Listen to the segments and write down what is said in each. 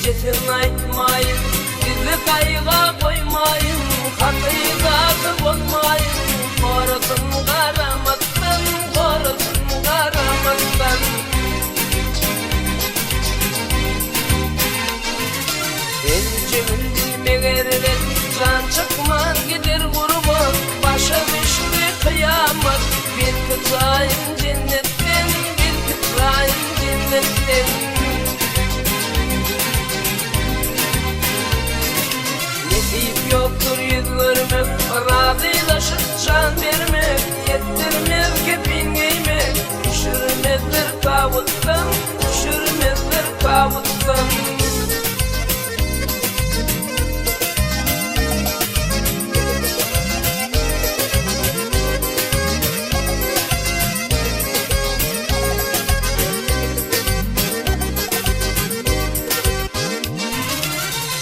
Cetin aytmayın, bizi kayga koymayın, hatıydası olmayın. Korusun karamaktan, korusun karamaktan. Elcimin bilmegerler, can çıkmaz gider kurban. Başa düştü kıyamet, bir kıtayım cennetten, bir kıtayım cennetten. Nesip yoktur yüz görmek, razılaşıp can vermek, yettirmez kepin giymek. Düşürmezler kavuttan, düşürmezler kavuttan.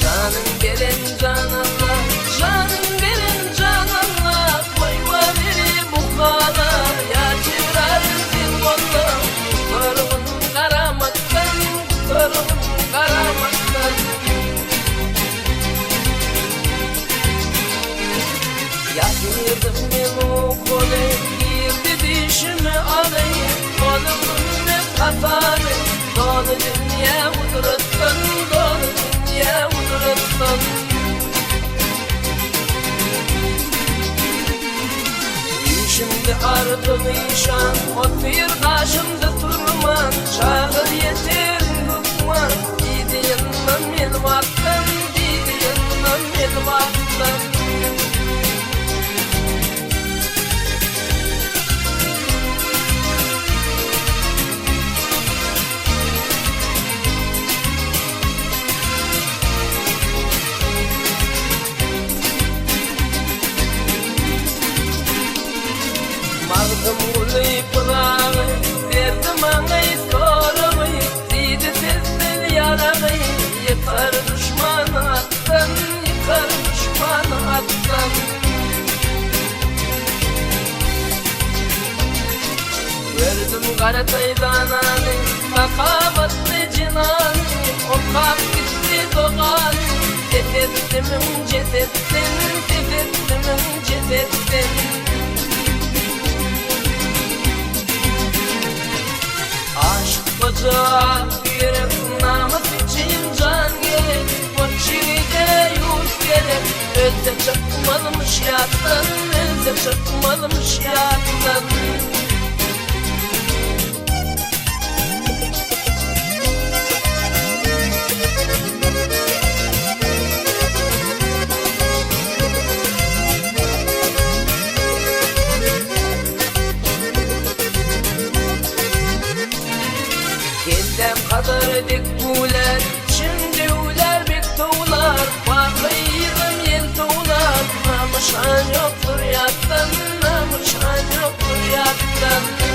Canım veren can Allah, canım veren can Allah. Koyma beni bu kadar, yaşırar zil valla. Kurtarın karamaktan, kurtarın karamaktan. Yakırdım ben o kolu, girdi dişimi alayım. Kolumun hep hatalı, dolu dünya uduruttan, dolu dünya uduruttan. Şimdi artık işan, otur karşımda durman. Çağır yeter lukman, didi yandan el vaktan, didi yandan el vaktan. Mardım uluy pırağı, verdim anayı soruyu. Didi sesli yarayı, yıkar düşmanı attan, yıkar düşmanı attan. Verdim karataydan anı, makabatlı cinanı. O kalk gitti doğanı, tefettimin cesetten, tefettimin cesetten. Aşk bacağı yürek, namus için can gerek. O çivide yurt gerek, özde çıkmalımış yattan, özde çıkmalımış yattan. Kendem kadar dik bular, şimdi ular bek tuğlar. Bakıyırım yel tuğlar, namışan yoktur yattan, namışan yoktur yattan.